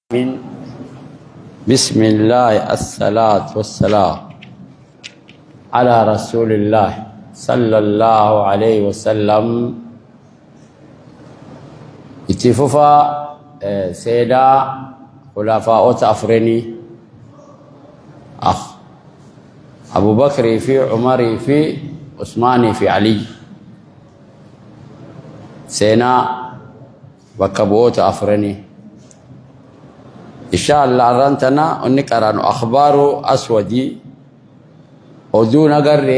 من بسم الله الصلاة والسلام على رسول الله صلى الله عليه وسلم. اتفوفا سيدا خلفاء أفرني أبو بكر في عمر في عثمان في علي سينا بكبوت أفرني إن شاء الله رنتنا أنك أرانو أخبار أسودي ودون أجر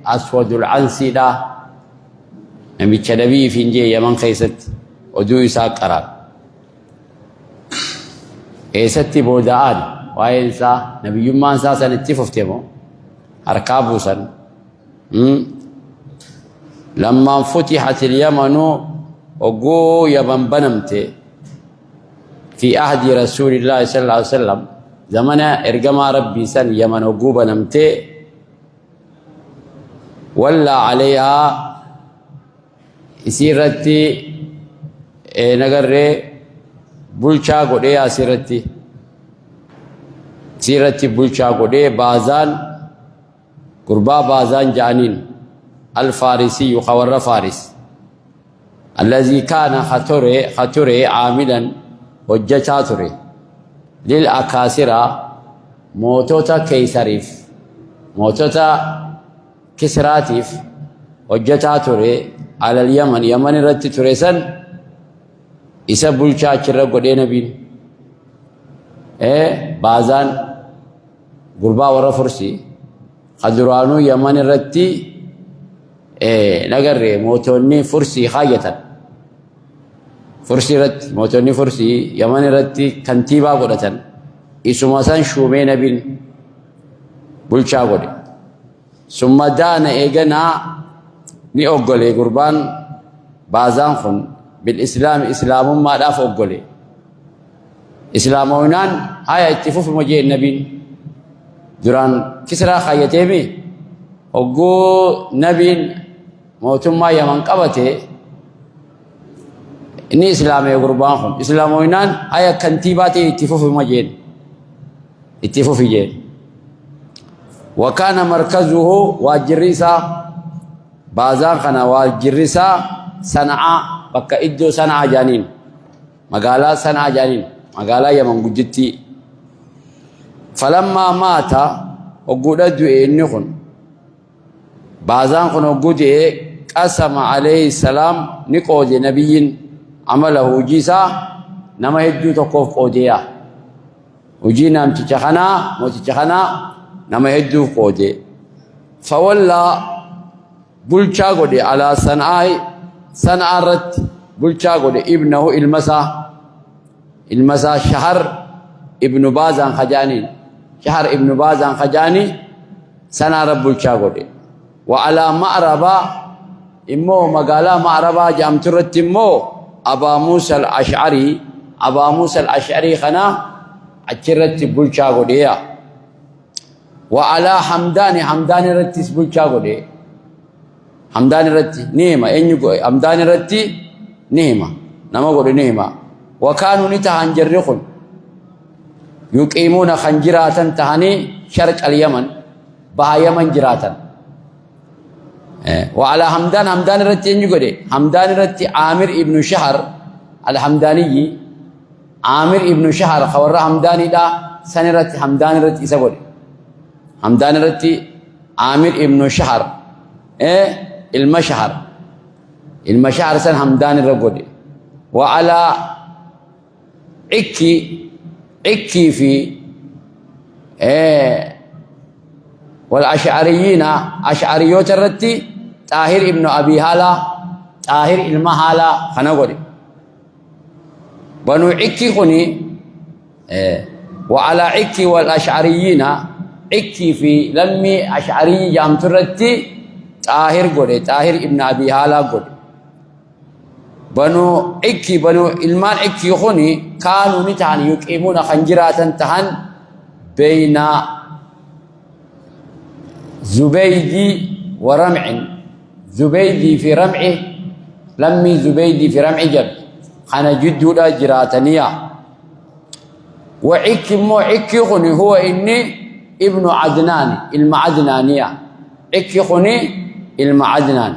أسود العنسي دا نبي تشدبي في إنجي يمن خيست ودو يساق أران إيستي بودان وإنسا نبي يمان ساسا نتففتمو أركابو سن لما فتحت اليمن وقو يمن بنمتي في عهد رسول الله صلى الله عليه وسلم زمن إرجما ربي سن يمن وقوبا نمتي ولا عليها سيرتي نجر بولشا قديا سيرتي بولشا قديا بازان قربا بازان جانين الفارسي يخور فارس الذي كان خطره عاملا hojjechaa ture lil akaasira mootota keeysariif mootota kisraatiif hojjechaa ture alal yaman irratti ture san isa bulchaa achirra godhee nabiin baazaan gurbaa warra fursi kaduraanuu yaman irratti nagarre mootonni fursii kaayyatan فرسي رت موتوني فرسي يمن رتي كنتيبا قدتن إسماسان شومي نبين بلشا قد ثم دان إيجنا ني أقولي قربان بازان خن بالإسلام إسلام ما داف أقولي إسلام وينان هاي اتفوف مجيء النبين دران كسرا خايتيمي أقو نبين موتما يمن قبته إني إسلامي قربانهم إسلاموينان أي كنتيباتي اتفوف مجين اتفوف جين وكان مركزه واجريسا بازان خنا واجريسا صنعاء بكا إدو صنعاء جانين مقالا صنعاء جانين مقالا يمن قجتي فلما مات وقود إنخن بازان خن وقود قسم عليه السلام نقود نبيين عمله جيسا نما هدو تقوف قوديا وجينا متشخنا نما هدو قودي فولا بلشا قودي على صنعاء رت بلشا قودي ابنه المسا شهر ابن بازان خجاني صنعاء رب بلشا قودي وعلى معربا إمو مقالا معربا جامترت إمو أبا موسى الأشعري خنا أشرت بلشا قديا وعلى حمدان رتس بلشا قديا حمدان رتي نيمة إنجو حمدان رتي نيمة نما قد نيمة وكانوا نتهان جرخون يقيمون خنجراتا تهاني شرق اليمن بها يمن جراتا وعلى حمدان رتي نجودي حمدان رتي عامر ابن شهر الحمداني عامر ابن شهر خورا حمداني دا سنرت حمدان رتي سبودي حمدان رتي عامر ابن شهر المشهر سن حمدان رغودي وعلى عكي في والأشعريين أشعريوت الرتي طاهر ابن أبي هالة طاهر المهالة خنقولي بنو عكي خني وعلى عكي والأشعريين عكي في لمي أشعري جامت الرتي طاهر قولي طاهر ابن أبي هالة قولي بنو إلمان عكي خني كانوا نتهن يقيمون خنجرات تهن بين زبيدي ورمع زبيدي في رمعه لمي زبيدي في رمع جد خنا جدودا جراتنيا وعكي مو عكي خني هو إني ابن عدنان المعدنانية عكي خني المعدنان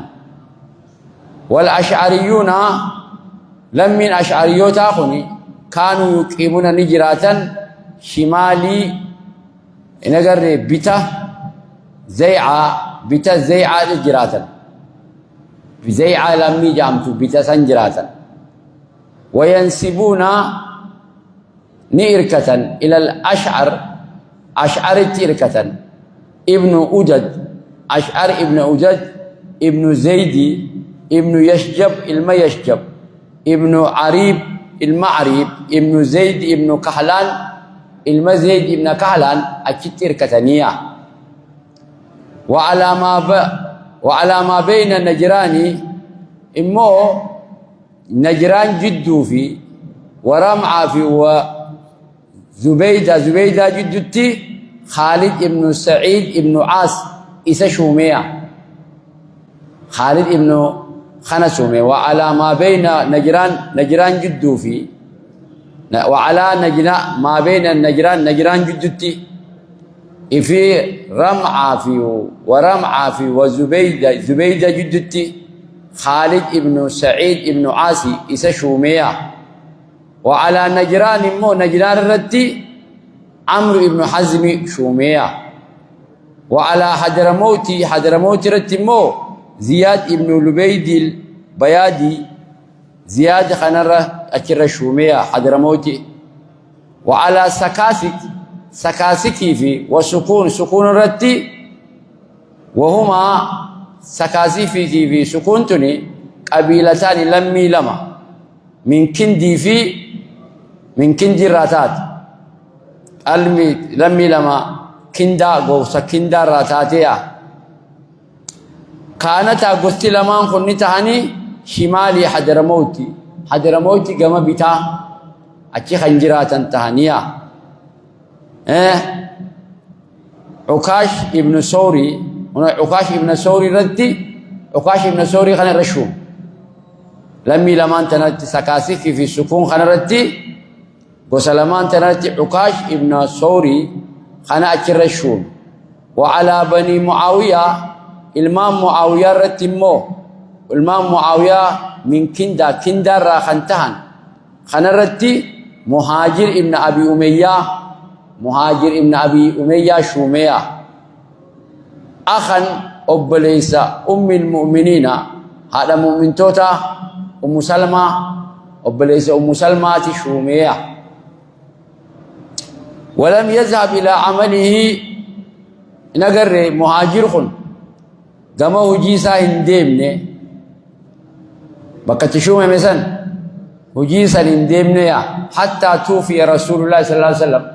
والأشعريون لم من أشعريوتا خني كانوا يقيمون نجراتا شمالي نقر بيتا زيعة نجراتا زيعة لمي جامتو بيتا سنجراتا وينسبون نيركة إلى أشعر تيركة ابن أجد أشعر ابن أجد ابن زيدي ابن يشجب يشجب ابن عريب المعريب ابن زيد ابن كحلان زيد ابن كحلان أكتير كتنية وعلى ما بين النجران إمو نجران جدو في ورمعة في وزبيدة جدتي خالد ابن سعيد ابن عاص إسا شومية خالد ابن خنسومي وعلى ما بين نجران جدو في وعلى ما بين نجران جدتي في رمعة في ورمعة في وزبيدة جدتي خالد ابن سعيد ابن عاصي إسا شومية وعلى نجران الرتي عمرو ابن حزم شومية وعلى حضرموت رتي مو زياد ابن لبيد البيادي زياد خنرة أكر شومية حضرموتي وعلى سكاسكي في سكون رتي وهما سكاسي في سكون تني قبيلتان لما من كندي راتات لمي لما كندا غوسا كندا راتاتيا كانت أغسطي لمان خني تهاني شمالي حضرموتي قام بتا أكي خنجرات تهانيا عكاش ابن سوري عكاش ابن سوري ردي عكاش ابن سوري خان الرشوم لمي لمان تنرتي سكاسيك في السكون خان ردي وسلمان تنرتي عكاش ابن سوري خان أكي الرشوم وعلى بني معاوية الإمام معاوية رتمو الإمام معاوية من كندا راخنتهن خنرتي مهاجر ابن أبي أمية شومية أخا أبليس أم المؤمنين هذا مؤمن توتا أم سلمة أبليس أم سلمة شومية ولم يذهب إلى عمله نقر مهاجر خن كما هجيسا هندمني بقى تشومه مثلا هجيسا هندمني حتى توفي رسول الله صلى الله عليه وسلم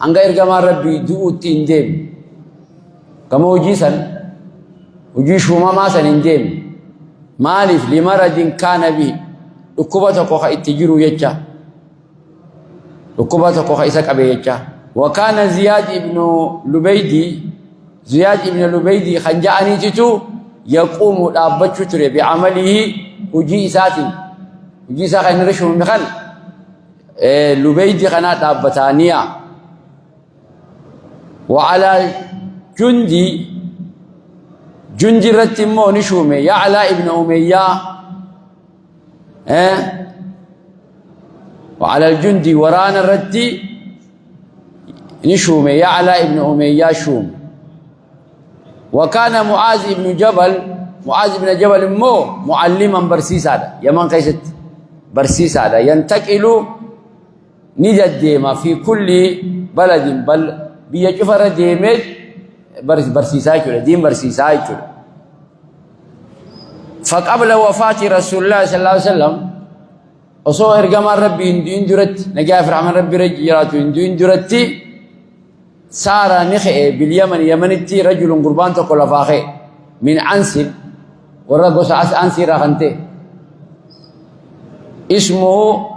عنغير كما ربي دوت هندم كما هجيشو ما سن هندم مالف لمرض كان به ركبته كوخا اتجرو يجا ركبته كوخا إساك أبي يجا وكان زياد ابن لبيدي خنجاني تتو يقوم الأبتش تري بعمله وجي ساخن رشو مخل لبيدي خنات أبتانية وعلى جندي رتمو نشومي يعلى ابن أمية وعلى الجندي ورانا الردي نشومي يعلى ابن أمية شوم وكان معاذ بن جبل معلما برسيس هذا يمن قيست برسيس هذا ينتقل نجد ديما في كل بلد بل بيجفر ديمت برسيساي دين برسيساي فقبل وفاة رسول الله صلى الله عليه وسلم وصور جمال ربي إن درت نجاف رحمن ربي رجيرات إن درتي صار نخئ باليمن يمنتي رجل قربان تقول فاخي من أنسل ورقص أنسل رخنته اسمه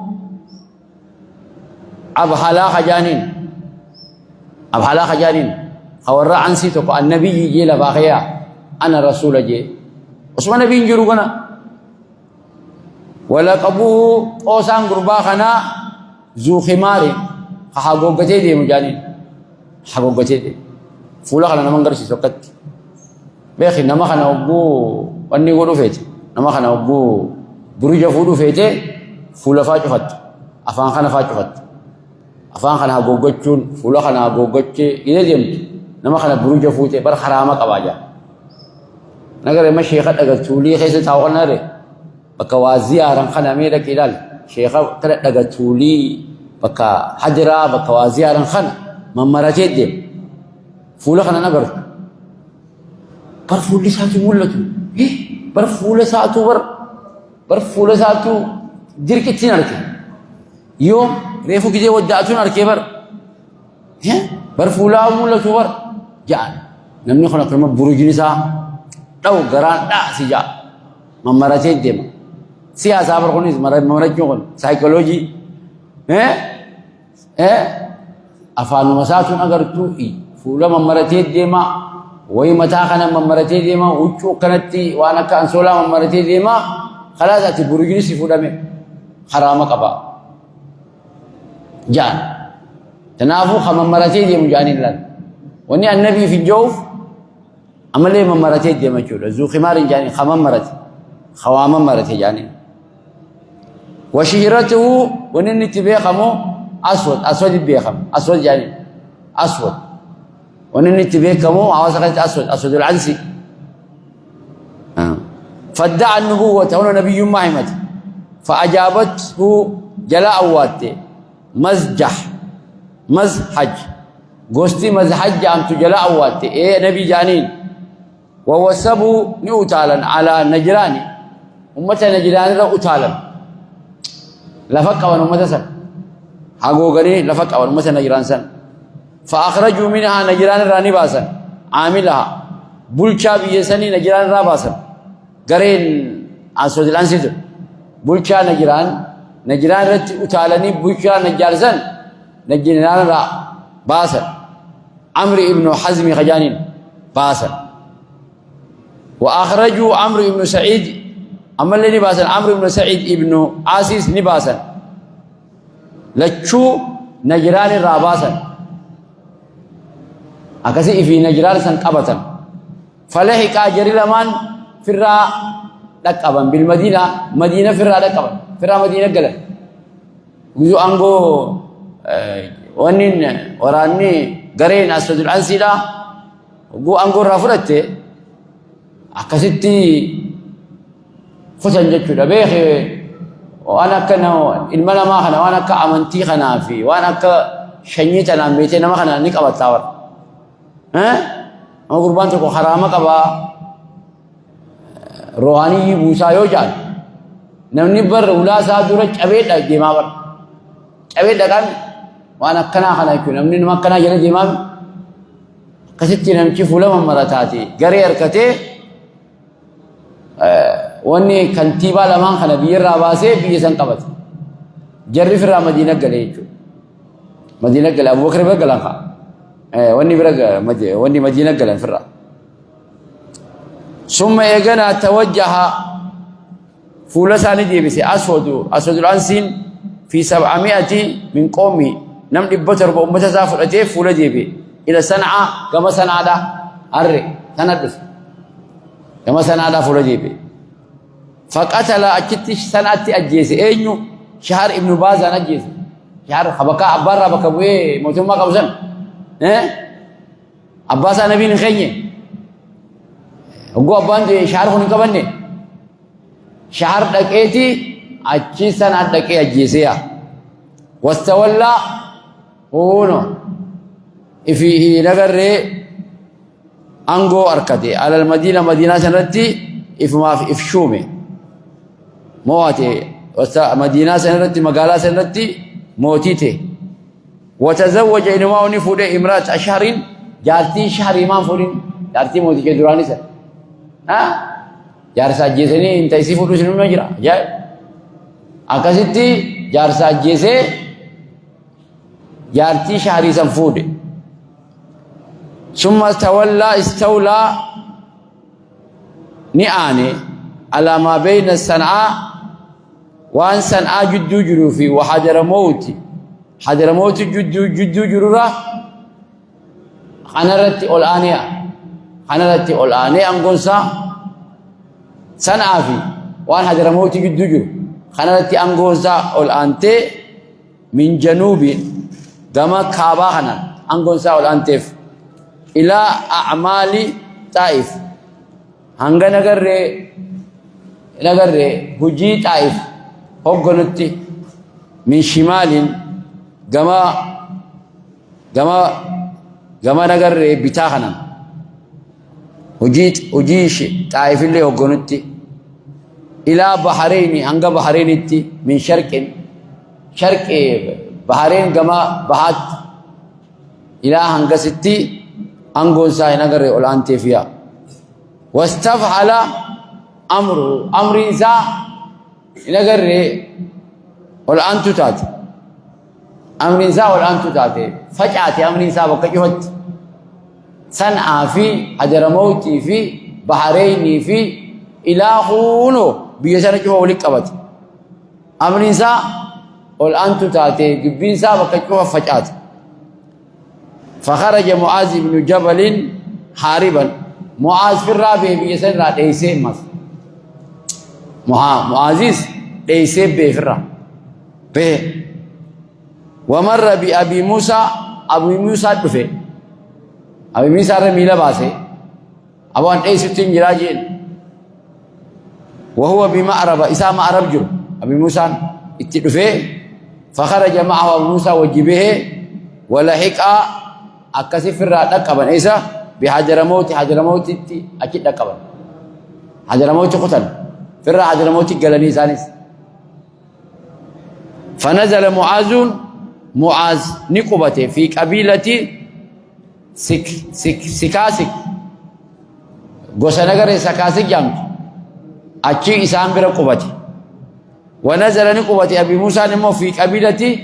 أبحلا خجانين خورا أنسي تقول النبي يجي لفاخيا أنا رسول جي اسمه نبي جروغنا ولقبوه قوسان قربا خنا ذو خمار حقوقتي دي مجانين حقوقتي دي فولا خلنا ما نقرش سوقت بيخي نما خنا وبو واني ودو فيتي نما خنا وبو بروجا فودو فيتي فولا فاجو فت افان خنا فاجو فت افان خنا حقوقتون فولا خنا حقوقتي إذا ديمت نما خنا بروجا فوتي بر حرامه قباجا نغير ما شيخ دغ تولي خيس تاونا ري بكوازي اران خنا ميدا كيدال شيخ كره دغ تولي بكا حجرا بكوازي اران خنا ممراتي دي فولا خنا نبر بر فولي ساتو مولتو ايه بر فولا ساتو بر فولا ساتو ديركتين اركي يوم ريفو كجي ودعتون اركي بر ها بر فولا مولتو بر جان نمني خنا كلمه بروجني سا دو غران دا سيجا ممراتي ديم سياسه بر كونيز مرجون سايكولوجي افانو مساتون اغرتو اي فولا ممراتي ديما وي متى كان ممرتي ديما وچو كنتي وانا كان سولا ممرتي ديما خلاص اتي برجني سيفودا مي حرام قبا جان تنافو ممرتي ديما جانين لان وني النبي في الجوف عمل ممرتي ديما چول زو خمار جانين خممرتي خوام مرتي جانين وشجرته ونن تبيخمو اسود بيخم اسود جانين اسود ونن تبيكمو عواسقت اسود العنسي فادعى النبوة هنا نبي محمد فأجابته جلاء واته مزحج قوستي مزحج أمت جلاء واته إيه نبي جانين ووسبوا نؤتالا على نجراني أمة نجراني رأتالا لفق ونمة سن حقوقني لفق ونمة نجران سن فأخرجوا منها نجران راني باسن عاملها بلشا بيسني نجران را باسن غرين اسود الانسيد بلشا نجران رت اتالني بلشا نجارسن نجران را باسن عمرو ابن حزم خجانين باسن واخرجوا عمرو ابن سعيد عمل لي باسن عمرو ابن سعيد ابن عاسيس نباسن لچو نجران را باسن أكاسي في نجران سن قبطن فلحق أجري لمن فرا دقبن بالمدينة مدينة فرا دقبن فرا مدينة قلن وزو أنغو ونين وراني غرين أسود العنسي لا وقو أنغو رافرت أكاسيتي فتن جتشو دبيخي وانا كنا المنا ما خنا وانا كأمنتي خنا في وانا كشنيتنا بيتنا ما خنا نقبط تاور أنا قربان تكو حرامة كبا روحاني بوسا يوجان نمني بر ولا سادورة أبيد الجماع بر أبيد كان وأنا كنا خنا يكون نمني ما كنا جل الجماع قصدي نمشي فولا من مراتاتي غرير كتة واني كنتيبا لمان خنا بير راباسه بيسان قبض جري في مدينة قليجو مدينة قل أبو بكر بقلان خا واني برق واني مدينة قلن فرا ثم يجنا توجه فولسان جيبسي أسود الأنسين في 700 من قومي نم دبتر بأمة سافر أتيف فولا جيبي إلى صنعاء كما صنعاء دا أري تندف كما صنعاء دا فولا جيبي فقتل أكتش صنعاء أجيسي أينو شهر ابن باز أجيسي شهر خبكا أبارا بكبوي موتوما قبسن أباسا نبي نخيني أقول أبان دي شهر خوني كبني شهر دكيتي أجي سنة دكي أجيسيا واستولى هونو إفيه نغر أنغو أركتي على المدينة مدينة سنرتي إفما في إفشومي مواتي مدينة سنرتي مقالة سنرتي موتيتي وتزوج إنما ونفود امرأة أشهر جارتي شهر إمام فورين جارتي موتي كدراني سن جارسا جيسني انت يسيفو رسل المجرى جاي أكاسيتي جارسا جيسي جارتي شهري سنفود ثم استولى نعاني على ما بين الصنعاء وان صنعاء جدو جروفي وحضر موتي حضرموت جدو جرورا خنرت الآنية خنرت الآنية أنقنصا سنعافي وان حضرموت جدو جرو خنرت أنقنصا الآنتي من جنوب كما كابا خنر أنقنصا الآنتف إلى أعمال طائف هنگا نگر هجي طائف هوغنتي من شمال gama nagarre bitaa kanan hojii xaayifillee hogganutti ilaa bahareyni hanga bahareynitti min sharqin bahareen gama bahaatti ilaa hangasitti angoonsaa nagarre olaanteefiya wastafhala amriinsaa nagarre olaantu taate أمرينسا والأنتو تاتي فجأة أمرينسا بكجوت صنعاء في حضرموت في بحرين في إلى خونو بيسرجه ولك أبد أمرينسا والأنتو تاتي جبينسا بكجوه فجأة فخرج معاذ بن جبل حاربا معاذ في الرابع بيسر رات إيسين مس معاذيس إيسين بفرا به ومر بأبي موسى أبو موسى دفه أبي موسى رميلا باسه أبو أن أي ستين جراجين وهو بمعرب إسا معرب جر أبي موسى اتدفه فخرج معه أبو موسى وجبه ولحق أكسف الراتق أبن إيسا بحجرموت أكيد أكبر حجرموت قتل فرع حجرموت قلني سانس فنزل معاذ نقبته في قبيلة سكاسك غسنغر سكاسك جامت أشي إسام برقبته ونزل نقبته أبي موسى نمو في قبيلة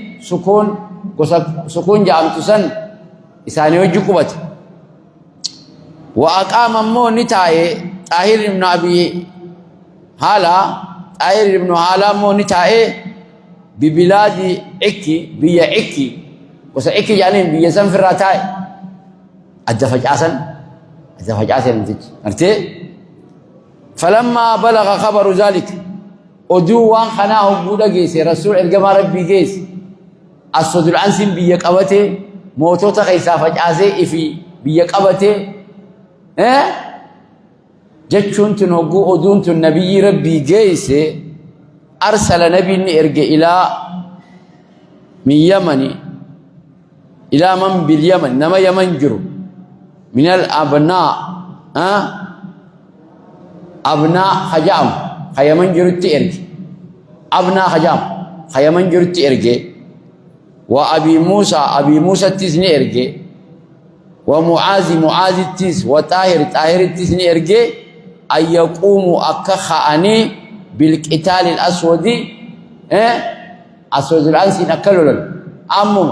سكون جامت سن إساني وجه قبته وأقام مو نتاي طاهر بن أبي هالا طاهر بن هالا مو نتاي ببلاد عكي بيا عكي وسعكي يعني بيا سنفراتاي الدفج عسن أرتي فلما بلغ خبر ذلك أدوان خناه بودا جيس رسول الجمار ربي جيس الصد العنسم بيا قبته موتوتا خيسا فجعزي في بيا قبته جتشون تنهجو أدون النبي ربي جيس أرسل نبي إرجع إلى من يمن إلى من باليمن نما يمن جرو من الأبناء أبناء خجام خيمن جرو تيرج أبناء خجام خيمن جرو تيرج وأبي موسى تزني إرجع ومعاذ تز وطاهر تزني إرجع أن يقوموا أكخاني بالقتال الأسود أسود العنسي نكلل أمم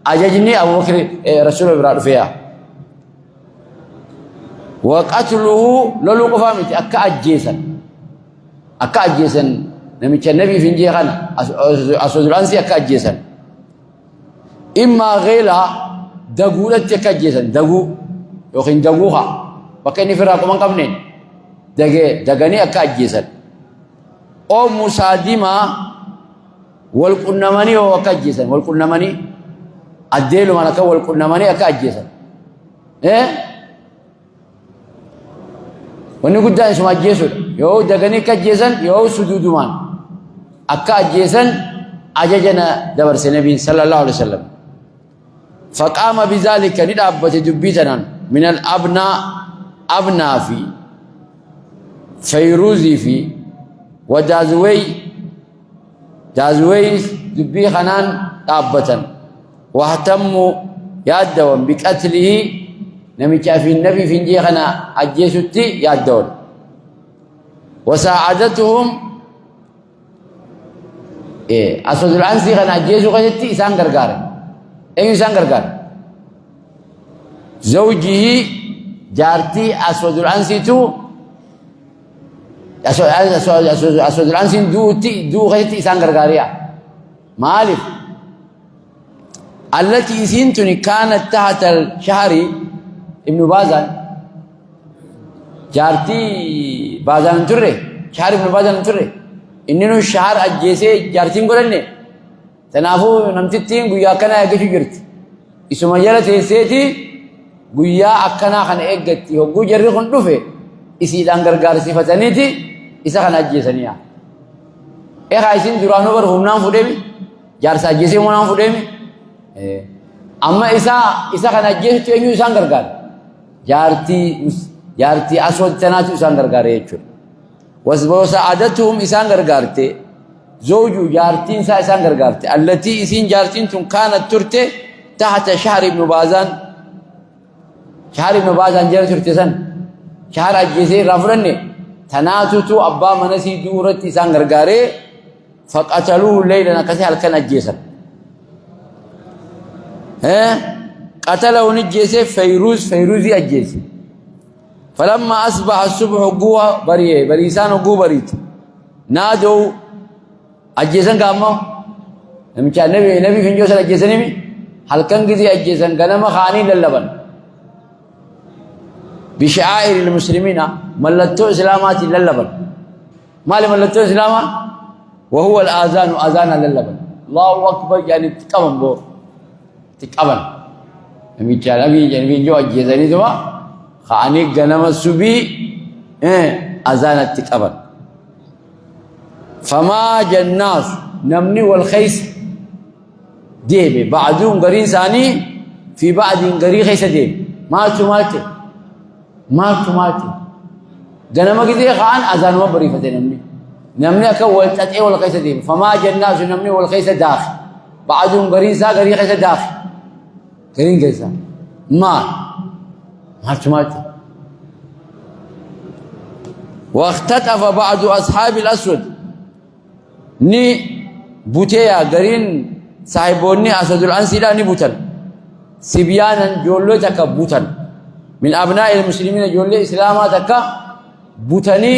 أججني أبو بكر رسول الله فيها وقتله لولو قفامتي أكا أجيسا نمي النبي في نجيخان أسود العنسي أكا أجيسا إما غيلا دقولة أكا أجيسا دقو يوخين دقوها وكيني فراق من قبنين دقاني أكا أجيسا أو مسادمة والقنماني هو أكاجيسا والقنماني الديل مالك والقنماني أكاجيسا ونقول ده اسمه أجيسون يو دغني كاجيسن يو سجودمان أكاجيسن أججنا دبر النبي صلى الله عليه وسلم فقام بذلك ندابة دبيتنا من الأبناء في فيروزي في ودازوي دبي خنان دابة واهتموا يادون بقتله نمي في النبي في نجي خنا أجيسوتي يادون وساعدتهم أسود العنسي خنا أجيسو خجتي إسان غرغار إسان غرغار زوجه جارتي أسود العنسي تو أسود العنسي دو خجتي إسان غرغاريا مالف التي سنتني كانت تحت الشهر ابن بازان جارتي بازان ترى شهر ابن بازان ترى إنه الشهر أجيسه جارتين قرنه تنافو نمتتين قويا كنا يجي جرت اسمه جلت هسيتي قويا أكنا خن إجتي هو قوي جري خن دفه إسي لانغر غارسي فتنيتي إسا خن أجيسنيا إيه خايسين درانو بر همنام فديمي جارس أجيسه منام فديمي أما إسا خن أجيسه تيجي إسان غرغار جارتي أسود تناتي إسان غرغار يجور وسعادتهم إسان غرغارتي زوجو جارتين إسان غرغارتي التي إسين جارتين تون كانت ترتي تحت شهر ابن بازان شهر ابن بازان جرى ترتي سن شهر أجيسي رفرني تناتو أبا منسي دورتي إسان غرغاري فقتلوه الليل نكسي هلكن أجيسا قتله نجيسي فيروزي أجيسي فلما أصبح الصبح قوة بريسان قوة بريت نادوا أجيسان قاموا نمشي نبي فين جوسل أجيسان نمي هل كان قدي أجيسان قنما خاني للبن بشعائر المسلمين ملتو إسلامات للبن ما ملتو إسلاما وهو الآذان أذان للبن الله أكبر يعني تكمن بو تكمن نمشي نبي جو أجيسان نتوا خاني قنما السبي أذان التكمن فما جناس نمني والخيس ديبي بعضهم قرين ثاني في بعض قرين خيس ديبي مالتي قنما كذي خان أذان وبريفة نمني أكول تتعي والخيس ديبي فما جناس نمني والخيس داخل بعضهم قرين سا قرين خيس داخل قرين خيسا مالتي واختطف بعض أصحاب الأسود ني بوتيا قرين صاحبوني أسد الأنسيلا ني بوتن سبيانا جولو تكا بوتن من أبناء المسلمين جولو إسلاما تكا بوتني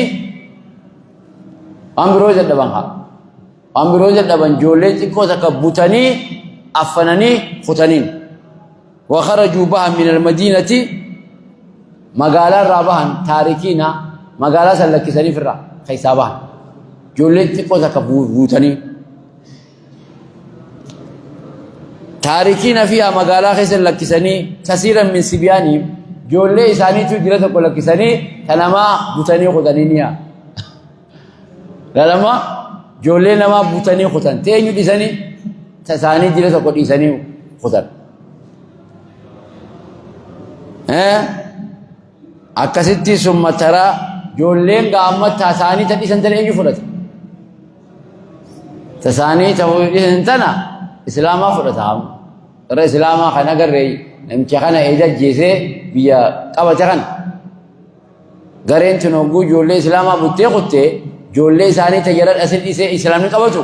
أمبروز الدبان جولو تكو تكا بوتني أفنني ختنين وخرجوا بها من المدينة مقالا رابها تاركين مقالا سلكي سني فرا خيسابها جولتي قوسا كبوتني تاركين فيها مقالا خيسن لكسني كثيرا من سبيانهم جولي إساني تجرد كل لكسني تنما بوتني خدنينيا لما جولي نما بوتني خدن تيجي ديساني تساني جرد كل ديساني خدن أكستي ثم ترى جولين قامت تساني تديسن تلين فلت تساني تقول تنا إسلاما فرتهم ترى إسلاما خنا قرري نمشي خنا إذا جيسه بيا كابا تكن قرين تنوجو جولة إسلاما بتيقطة جولة ساني تجرد أصل إسلامي كابتو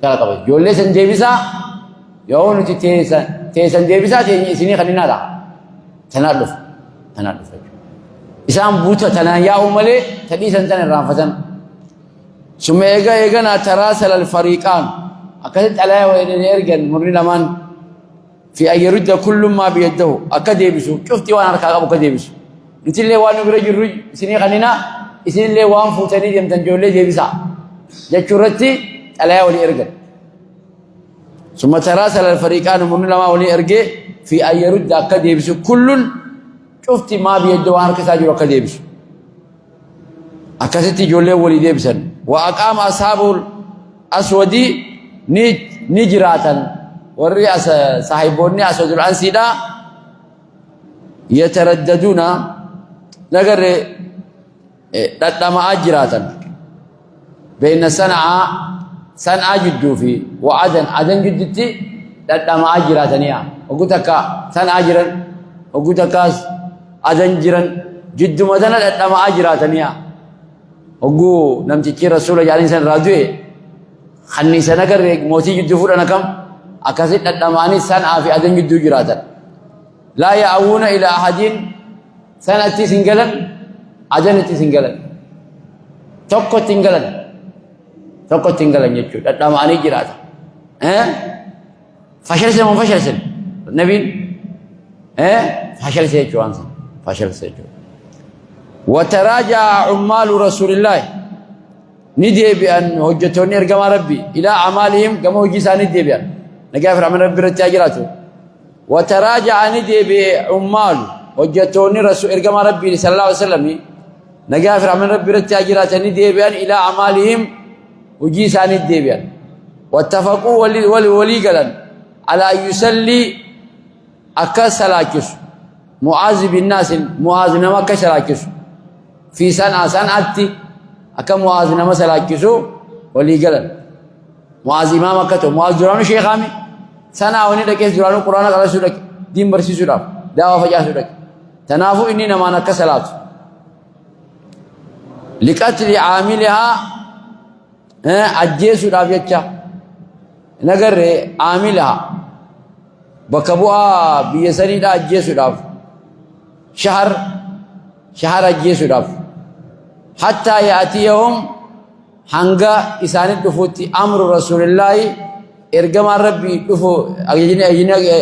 كلا كابت جولة سنجيبسا يوم تيسن جيبسا تيسني خلينا دا تنادف إسلام بوتا تنايا أمله تديسن تنرافسن ثم إيجا تراسل الفريقان أكدت على وإرجن مرني لمن في أن يرد كل ما بيده أكد يبسو شفتي وأنا أركع أبو كد يبسو نتيل لي وانو برجع رج سني خلينا إسني لي وان فوتني جم تنجول لي يبسا جتشرتي على وإرجن ثم تراسل الفريقان مرني لما وإرجع في أن يرد أكد يبسو كل شفتي ما بيده وأنا أركع أجر أكد يبسو أكدت جولة ولي يبسن وأقام أصحاب الأسودي نجراتا والرئاس صاحبوني أسود الأنسيدا يترددون نقر لما أجراتا بين صنعاء جدو في وعدن جدتي لما أجراتا نيا وقلت لك صنعاء جرا وقلت لك عدن جرا جدو مدنا لما أجراتا نيا وقو نمتكي رسول الله عليه الصلاة والسلام خني سنكر موتي جدو فرنا كم أكاسيت الدماني سنة في أدن جدو جراتا لا يعون إلى أحد سنة سنجلا أدن سنجلا توكو تنجلا يجود الدماني جراتا فشل سن فشل سن نبي فشل سيجوان سن فشل سيجو وتراجع عمال رسول الله ندي بأن هجتوني ارجم ربي إلى أعمالهم كما هجسان ندي بأن نجافر عمل ربي رتاجراته وتراجع ندي بعمال هجتوني رسول ارجم ربي صلى الله عليه وسلم نجافر عمل ربي رتاجراته ندي بأن إلى أعمالهم هجسان ندي بأن واتفقوا ولي قلن على أن يسلي أكسلاكس معاذ بالناس معاذ نما كسلاكس في سنة أكم معاذ نما سلاكسو ولي قلن معاذ إمام كتو معاذ درانو شيخامي سنة وني دكيس درانو قرآن قال سودك دين برسي سودك دعوة فجاه سودك تنافو إني نما نكسلات لقتل عاملها أجيسو دافيتشا نگر عاملها بكبوها بيسني دا أجيسو داف شهر أجيسو داف حتى يأتيهم هنگا إساني دفوتي أمر رسول الله إرقام ربي دفو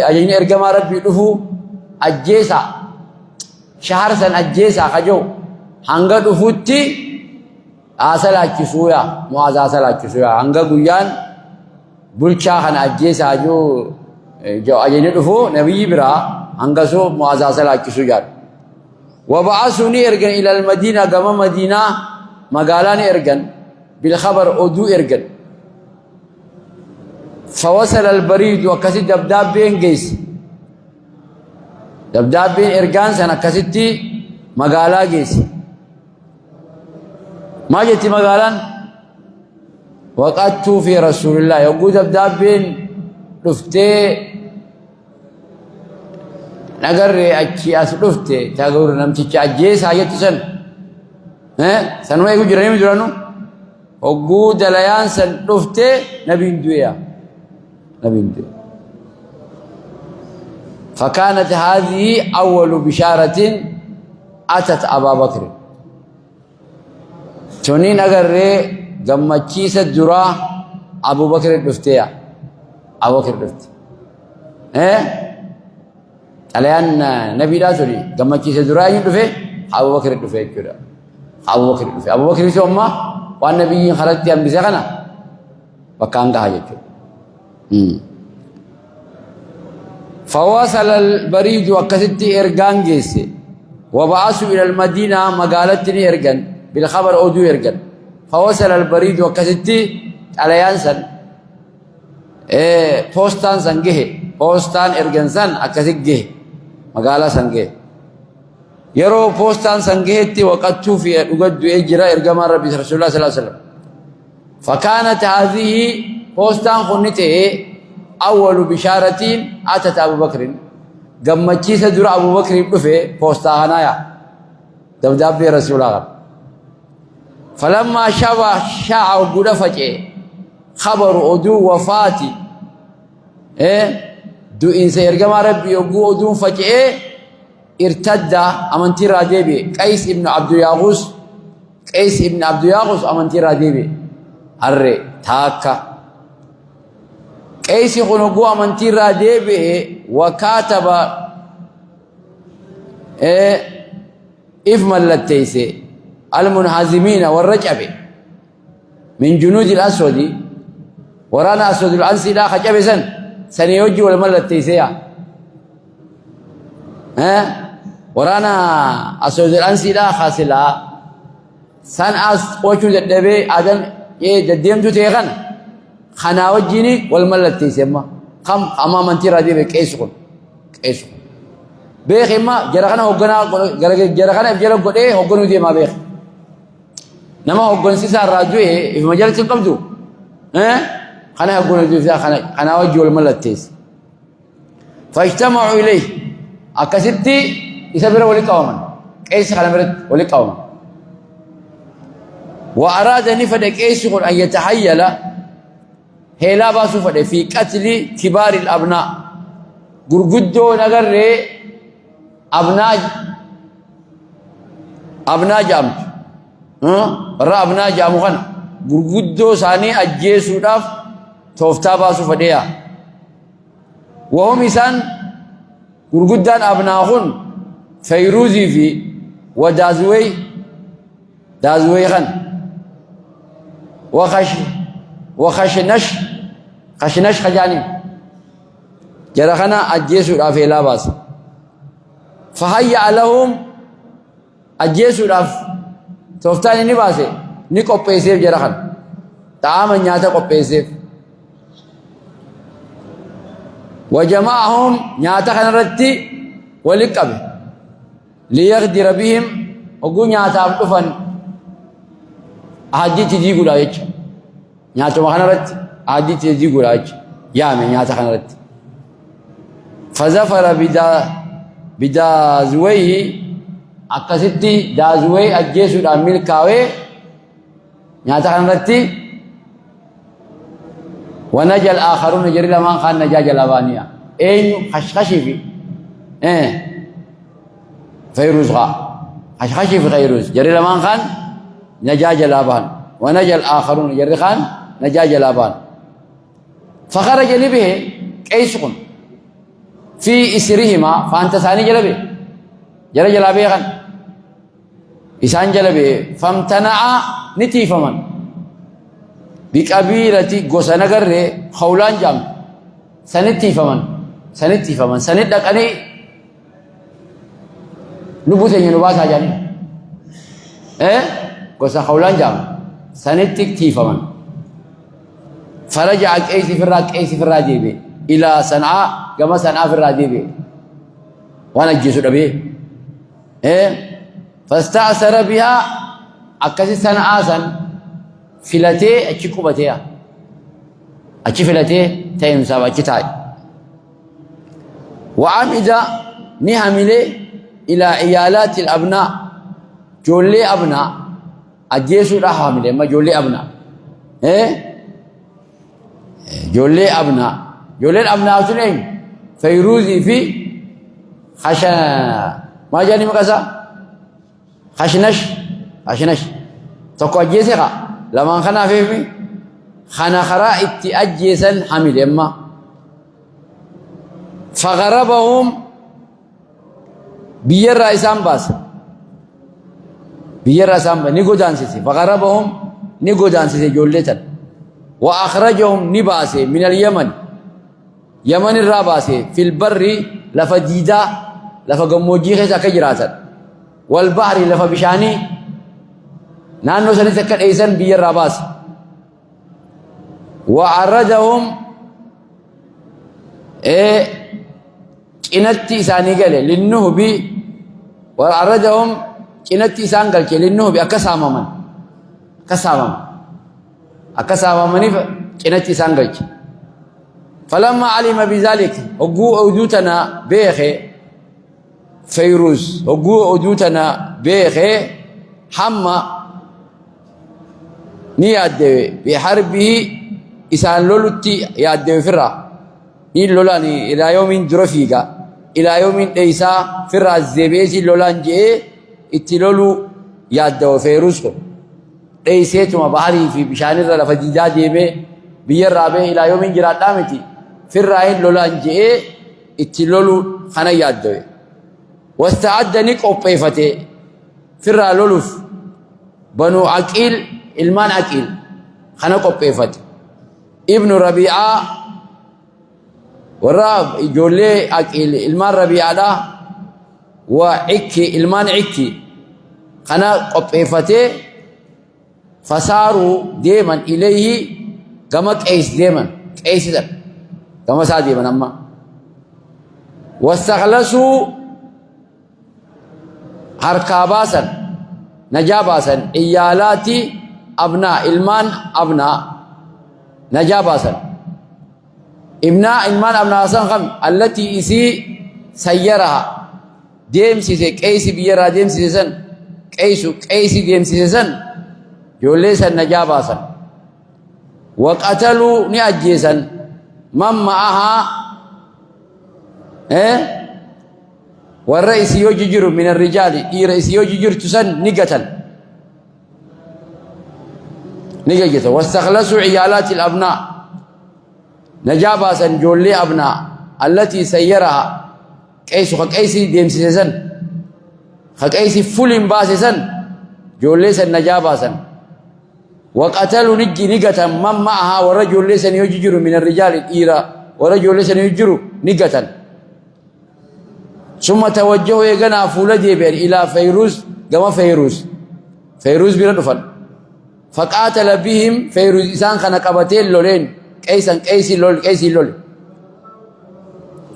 أجيني إرقام ربي دفو أجيسا شهر سن أجيسا خجو هنگا دفوتي آسل أجيسويا معاذ آسل أجيسويا هنگا قيان بلشا خان أجيسا جو أجيني دفو نبي برا هنگا سو معاذ آسل أجيسويا وبعثوني إرجن إلى المدينة كما مدينة مقالاني إرجن بالخبر أدو إرجن فوصل البريد وكسد دبداب بين جيس دبداب بين إرجان سنة كسدتي مقالا جيس ما جتي مقالان وقعدت في رسول الله يقول دبداب بين رفتي نگر اچھی اس دفتے تاغور نمچ اجیس آیت سن سنو ایگو جرانیم جرانو اوگو دلیان سن دفتے نبین دویا فكانت هذه أول بشارة أتت أبا بكر تونين أگر غمچی سے درا ابو بکر دفتیا ابو بکر دفت الان نبي لا تري غمچی سے درا دفه ابو بکر دفه كده ابو بكر ثم والنبي خرجت ام بزغنا وكان هاجت فواصل البريد وكتت ارغان جيس وبعثوا الى المدينه مقالتني ارغان بالخبر اودو ارغان فوصل البريد وكتت على ينسن بوستان سنجه بوستان ارغنسن اكسجه مقاله سنجه يرو بوستان سنجهتي وقت في وقد اجرا ارغم ربي رسول الله صلى الله عليه وسلم فكانت هذه بوستان خنته اول بشاره اتت ابو بكر غمچي سدر ابو بكر دفه بوستانا يا دبداب رسول الله فلما شاع غدفجه خبر ادو وفاتي دو ان سيرغم ربي ادو فجه ارتد امنتي راديبي قيس ابن عبد ياغوس امنتي راديبي اري تاكا قيس خنقو امنتي راديبي وكاتب افمل لتيسي المنهزمين والرجب من جنود الاسود ورانا اسود الانسي لا خجب سنيوجي والملتيسيا ورانا اسود الانسي لا خاسلا سن اس قوچو ددبي ادن دديمتو تيغن خنا وجيني والملتيسيما خم امام انتي رادي بكيس بيخما جرخنا وغنا جرخنا بجرا غدي وغنو دي ما بيخ نما وغن سيسا راجو في مجال تقبدو خنا وغنو دي خنا وجي والملتيس فاجتمعوا اليه اكستي يسبر ولي قوما قيس خلمرت ولي قوما واراد نفد قيس ان يتحيل هيلا باسو فد في قتل كبار الابناء غرغدو نغر ابنا جام را ابنا جام خنا غرغدو ساني اجيسو داف توفتا باسو فديا وهم إسان قرقدان أبناهن فيروزي في دازوي خن خشنش خجاني جرخنا أجيسوا الأف لا باس فهيا لهم أجيسوا الأف توفتاني نباسي نيكو بيسيف جرخن تعاما نياتا كو بيسيف وجمعهم نياتا خنرتي ولقبه ليغدر بهم وقو نياتا أبطفن أحدي تجي قولا يج نياتا خنرتي أحدي تجي قولا يج يامي نياتا خنرتي فزفر بدازويه أكستي دازويه أجيسو الأمير كاوي نياتا خنرتي ونجا الآخرون جري لمن خان نجا جلابانيا أين خشخشي في فيروز غا خشخشي في فيروز جري لمن خان نجا جلابان ونجا الآخرون جري خان نجا جلابان فخرج لبه كيسكن في إسرهما فأنت ثاني جلبه جري جلابه خان إسان جلبه فامتنع نتيفمن بقبيلة غوسنا غرّي خولان جام سنتي فمن سنت دقني نبوتين ينباس جاني غوسا خولان جام سنتي تيفمن فرجع كيس في الراجيبي إلى صنعاء كما صنعاء في الراجيبي وانا جيسو دبي فاستأثر بها أكسي صنعاء فلاتي أشي كوبتيا أشي فلاتي تايم سابا أشي تاي وعمد نهمله إلى عيالات الأبناء جولي أبناء أجيسو رحمله ما جولي أبناء جولي الأبناء سنين فيروزي في خشن ما جاني مكاسا خشنش تقوى جيسيقا لما خنا فيهمي خنا خرا اتأجيسا حمل إما فغربهم بير رئيسان باس نيكو دانسيسي فغربهم نيكو دانسيسي جولتن وأخرجهم نباسي من اليمن يمن الراباسي في البر لفديدا لفقموجي خيسا كجراتا والبحر لفبشاني نانو سنتكت ايسان بير راباس وعرضهم كنتي ساني قال للنهب وعرضهم كنتي سان قال للنهب أكسامم كنتي سان قال فلما علم بذلك وقو أودوتنا بيخي فيروز وقو أودوتنا بيخي حمى ني يادوي بحربه إسان لولتي يادوي فرا ني لولاني إلى يوم درفيقا إلى يوم إيسا فرا الزبيسي لولان جئ اتلولو يادوي فيروسكو إيسيتما بحري في بشانر لفجيجا جيبه بير رابه إلى يوم جرات دامتي فرا لولان جئ اتلولو خنا يادوي واستعد نيكو بيفتي فرا لولوف بنو عقيل ilmaan aqiil kana qopheeffate ibnu rabi'aa warra ijoollee aqiil ilmaan rabi'aadha wa ikki ilmaan ikki kana qopheeffate fasaaru deeman ilayhi gama qeys deeman qeysisan gama isaa deeman amma wastakhlasu harkaa baasan najaa baasan iyaalaati أبناء إلمان أبناء نجاباسا إلمان أبناء سنخم التي إسي سيرها ديم سيسي كيسي بيرها ديم سيسن كيسي ديم سيسن يوليسا نجاباسا وقتلوا نأجيسا من معها والرئيس يججر من الرجال رئيس يججر تسن نقتل واستخلصوا عيالات الأبناء نجابا سنجولي أبناء التي سيرها قيس خقيسي ديم سيسن خقيسي فلين باسسن جوليس النجاباسن وقتلوا نجي نجتا من معها ورجل ليس يججر من الرجال الإيرا ورجل ليس يججر نجتا ثم توجهوا يغنا فولدي بير إلى فيروز كما فيروز بردفن فقاتل بهم فيروز إسان خنقبتين لولين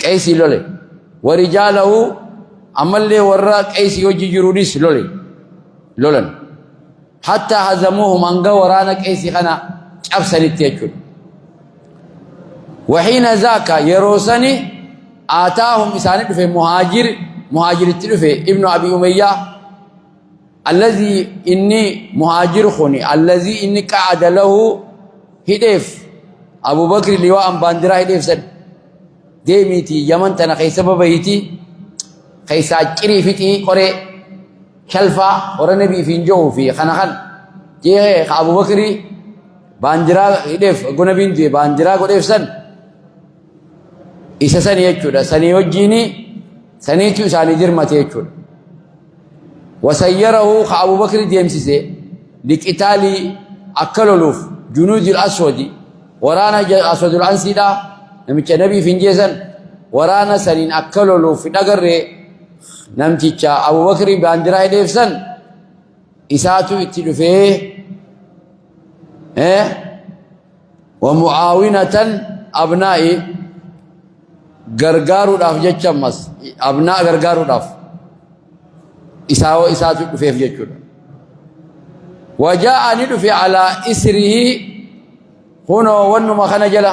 قيسي لولي ورجاله عمل له ورا قيسي يججرونيس لولن حتى هزموهم أنقا ورانا كيسي خنا أبسل التيجل وحين ذاك يروسني آتاهم إساني في مهاجر التلفي ابن أبي أمية الذي إني مهاجر خوني الذي إني قعد له هدف أبو بكر لواء باندرا هدف سن ديميتي يمن تنا خيس ببيتي خيس أجري فتي قري خلفا ورا نبي فينجو في خنخن جيه أبو بكر باندرا هدف قنا بنتي باندرا قدف سن إيش سني يجودا سني وجيني سني تو سني جرمتي يجود وسيره أبو بكر ديمسيسه لقتال أكلولوف جنود الأسود ورانا أسود الأنسيدا نمشي نبي فينجيسن ورانا سنين أكلولوف نجر نمشي أبو بكر باندرا هدف سن إساتو يتلفه ومعاونة أبنائي غرغارو داف جچمس ابنا غرغارو داف اساتو دفيف جچو وجاء ندفي على اسره هنا ونما خنا جلا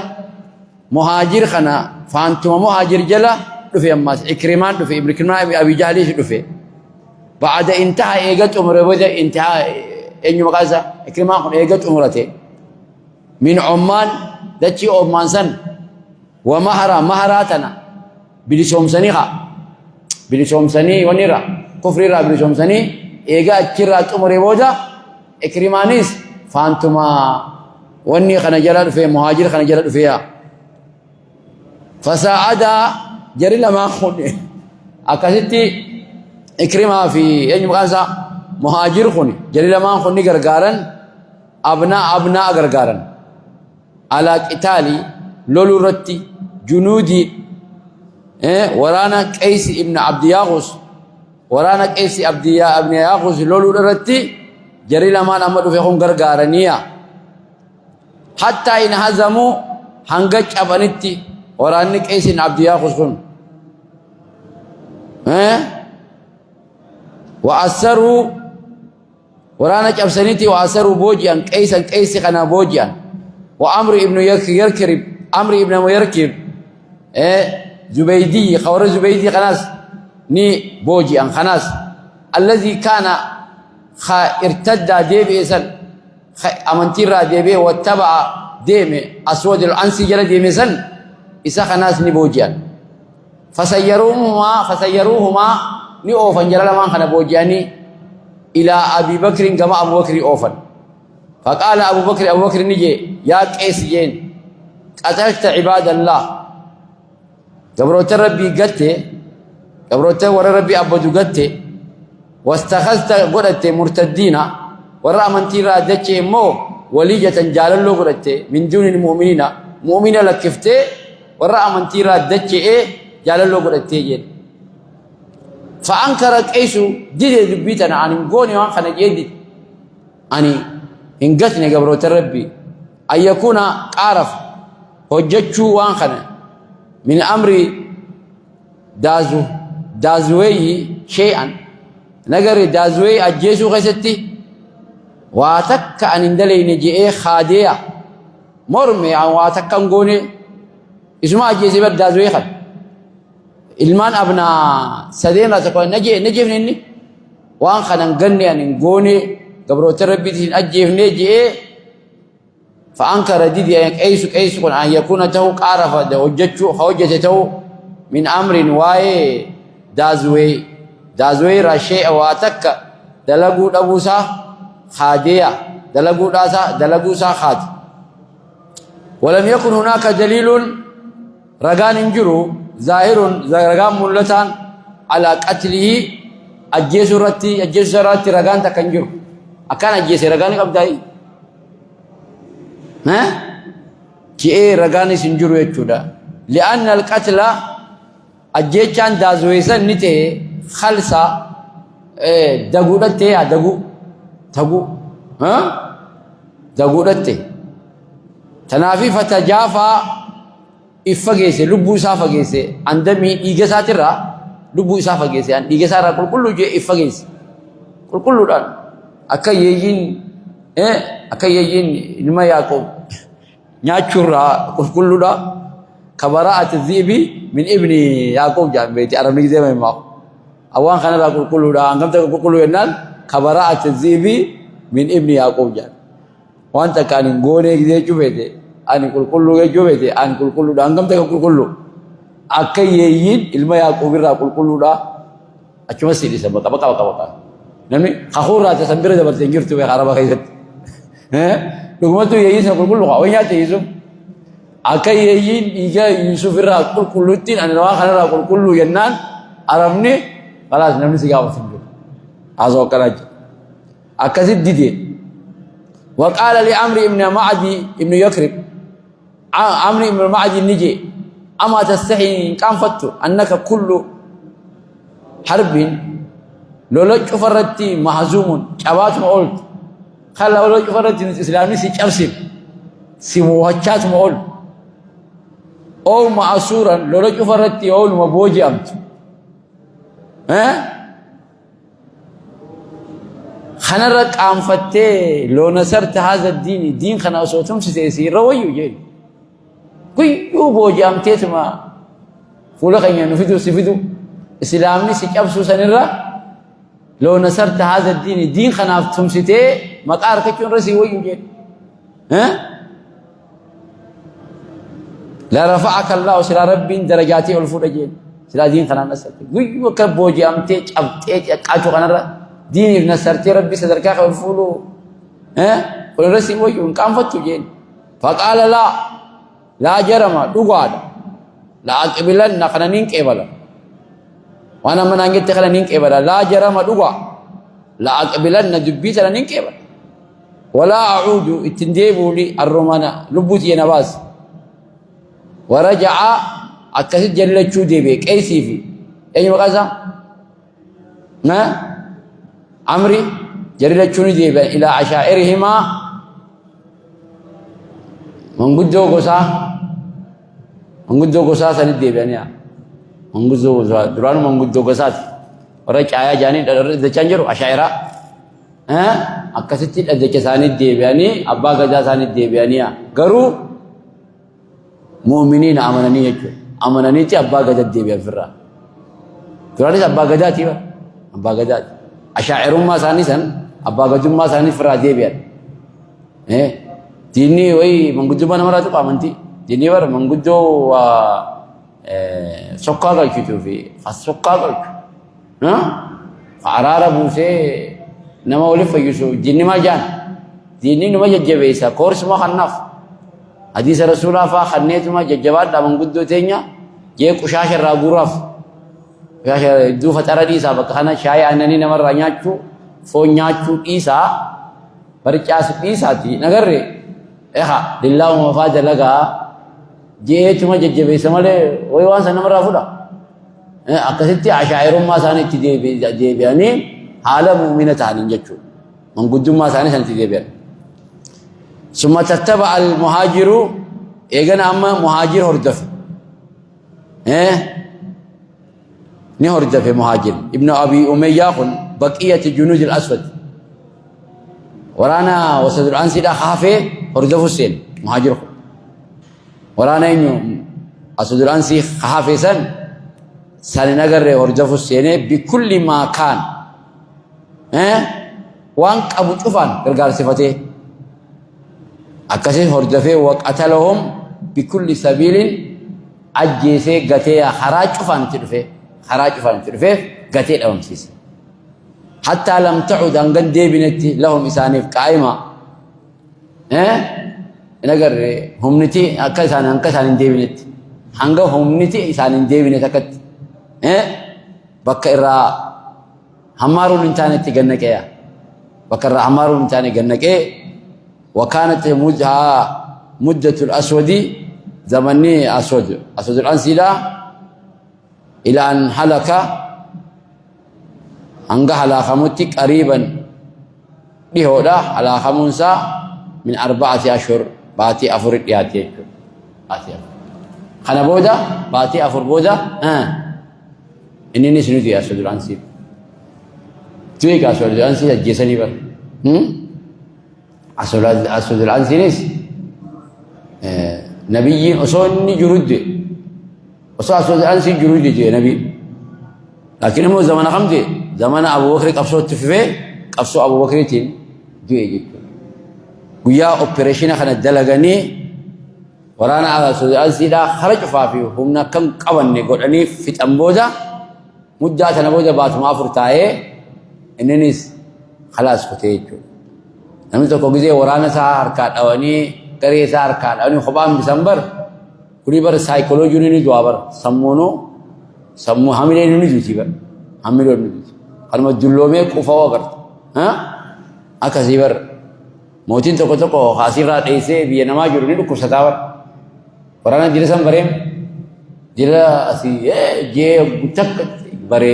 مهاجر خنا فانتم مهاجر جلا دفي امس اكرمان دفي ابن كرمان ابي جهل دفي بعد انتهى ايغت عمر وجه انتهى اني مقاسا اكرمان ايغت عمرته من عمان دچي عمان سن ومهراتنا بلسومسني ونرا كفريرا بلسومسني إيجا أكيرا تمر بودا إكرمانيس فانتما وني خنجرات في مهاجر خنجرات فيها فساعد جري لما خوني أكاسيتي إكرما في أي مكانسا مهاجر خوني جري لما خوني غرغارن أبناء غرغارن على قتالي لولو رتي جنودي ورانا قيس ابن عبد ياغوس ورانا قيس ابن ياغوس لولو رتي جري لما نمد في خون غرغارنيا حتى إن هزموا هنگچ ابنتي ورانا قيس ابن عبد ياغوس خون وأسروا ورانا ابسنتي وأسروا بوجيان قيس خنا بوجيان وعمر ابن يركب عمرو ابن يركب زبيدي خور زبيدي خلاص ني بوجي ان خلاص الذي كان ارتد ديبي سن امنتيرا ديبي واتبع ديمي اسود الانسي جل ديمي سن اسا خلاص ني بوجيان فسيروهما ني اوفن جل لما خنا بوجياني الى ابي بكر كما ابو بكر اوفن فقال ابو بكر نجي يا قيس جين قتلت عباد الله قبروت ربي قتي قبروت ور ربي أبدو قتي واستخذت قرأت مرتدين ورأى من تيرا دتشي مو وليجة جاللو قرأت من دون المؤمنين مؤمنة لكفتي ورأى من تيرا دتشي جاللو قرأت جين فأنكر قيس دي ربيتنا عن قوني وانخنا جيدي أني انقتني قبروت ربي أن يكون عارف هجتشو وانخنا من أمر دازوي شيئا نقر دازوي أجيسو غيستي واتك أن اندلي نجئي خادية مرمي عن واتك نقوني اسمع أجيسي بر دازوي خد المان أبنا سدين لا تقول نجي مني وانخنا نقني أن نقوني قبرو تربي أجيف نجئي فأنكر ديدي أيس كن أن يكون ته قارفة وجدته حوجته من أمر واي دازوي رشيء واتك دلقوا أبوسا خادية دلقوا سا خاد ولم يكن هناك دليل رجان انجرو ظاهر رجان ملتان على قتله الجيش راتي رجان تكنجر أكان الجيش رجان قبضاي ها كي رجان سنجرو يجودا لأن القتل الجيشان دازويسن نته خلصة دغودته يا دغو ها دغودته تنافي فتجافا إفجيسه لبو سافجيسه عندما إيجاساترا لبو سافجيسه عند إيجاسارا كل جو إفجيسه كل دان أكيين أكيين لما يعقوب ناتشورا كل دا كبراءة الذئب من ابن يعقوب جام بيتي أرمي زي ما يماو أوان خنا را كل دا أنكم تقول كل ينال كبراءة الذئب من ابن يعقوب جام وانت كان غوني زي جوبيتي أنا كل جوبيتي أنا كل دا أنكم تقول كل أكيين لما يعقوب را كل دا أشوف سيري سبب كبا نمي خاورا تسمبر جبر تنجر تو خرابا خيزت لقمة يجين سكول كل وين يجيسون أكيين إيجا يوسف را كل تين أنا نوا خنا را كل ينان أرمني خلاص نمني سيجاوا سنجر أزوج كراج أكاسيد ديدي وقال لعمرو ابن معدي ابن يكرب عمرو ابن معدي نجي أما تستحي كم فتو أنك كل حرب لولا شفرتي محزوم شبات ما قلت خلا لولا شفرتي الإسلامي سيجابسين سيموهجات ما قلت أو معصورا لولا شفرتي أول ما بوجي أمت خنرك أم فتى لو نصرت هذا الدين دين خنا صوتهم سيسير رويو جيل كوي يو بوجي أمتى تما فولا خيّن نفيدو سفيدو إسلامي سيجابسو سنرا لو نصرت هذا الدين دين خناف تمسيته مقار كتير رسي ويوجد لا رفعك الله سلا رب درجاتي والفرجين سلا دين خنا نصرت وكب بوجي أمتى أبتى كاتو خنا دين نصرت ربي صدرك والفلو رسي ويوجد كم فتوجين فقال لا جرم دوغاد لا أقبلن خنانين كبلا وانا من انجت تخلا نينك ابدا لا جرم دوغا لا اقبلن دبيت نينك ابدا ولا اعود اتنديبو لي الرومانا لبوتي نواز ورجع اكثر جلچو ديبي قيسي في اي مقاسا ما عمري جلچو ديبي الى عشائرهما من غدو غسا سن ديبانيا منغزو دران منغدو غسات ورچ آیا جاني دچنجرو اشاعره اكسيت دچساني ديبياني ابا غدا ساني ديبيانيا غرو مؤمنين امنني يجو امنني تي ابا غدا ديبيا فرا دران ابا غدا تي ابا غدا اشاعره ما ساني سن ابا غدو ما ساني فرا ديبيا ديني وي منغدو ما مراتو امنتي ديني ور منغدو سكاغل كتو في السكاغل عرارة بوسه نما ولي فيسو جني ما جان جني نما ججبيسا كورس ما خنف حديث رسول الله فخنيت ما ججبات دامن غدو تينيا جي قشاش راغوراف قشاش دو فتره دي سابق خنا شاي انني نمر رانياچو فونياچو ديسا برچاس ديساتي نغري اها لله مفاد لغا جيه cuma jajjabeessa malee way waan san namarraa fudha akkasitti ashaa'irummaa isaaniitti deebi'anii haala mu'mina ta'aniin jechuudha manguddummaa isaanii sanatti deebi'an summa tattaba'a al-muhaajiru eegana amma muhaajir hordofe ni hordofe muhaajir ibnu abi umayyaa kun baqiyati junuud al-aswad waraana wasadul ansiidha haafee hordofu seen muhaajir kun ورانا إنه أسود الأنسي حافظا سالناجر هرجف السنة بكل ما كان وانك أبو شوفان رجال صفته أكثر هرجفه وقتلهم بكل سبيل أجيسه قتيه خراج شوفان ترفه خراج شوفان ترفه قتيه أم سيس حتى لم تعد أنجن ديبنتي لهم إسانيف قائمة نجر هم نتي أكثر ديبنت hanga humniti isaan hin deebine takkatti bakka irraa hammaaruun hin taanetti gannaqeeya bakka irraa hammaaruun hin taane gannaqee وكانت مدة الأسود زمني أسود الأنسيلا إلى أن هلك أنجح على خمتك قريبا لهودا على خمسة من 4 أشهر باتي أفرد ياتي باتي أفر خنا بودا باتي أفر بودا إنني سنودي أسود الأنسيل تويك أسود الأنسيل جيسني بر أسود الأنسيلس نبي أصوني جرود أسود الأنسيل جرود جي نبي لكن هو زمان خمسة زمان أبو بكر قفصو تفيه قفصو أبو بكر تين جي جي ويا أوبريشن خنا دلغني ورانا على أسود الأنسيل خرج فافي همنا كم قوان نقول أني في تنبودا مدة تنبودا بات ما فرتاي إنني خلاص فتيجو نمت تقول جزء ورانا سهر كات أواني كريه سهر كات أواني خبام بسمبر كلي بر سايكولوجي نيجي دوابر سمو حاملين نيجي تيبر حاملين نيجي كلمة جلومه كوفاوا بر أكاسيبر موتين تكو خاسيرات إيسه بينما جروني لو كوساتاور ورانا جلسام بريم جلا أسي جي بتك بري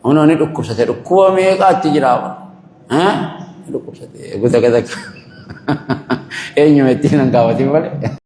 هنا نيجي لو كوساتاور كوا ميكا تجراوا lu kursate, gue tak kata, nyumetin angkawati balik.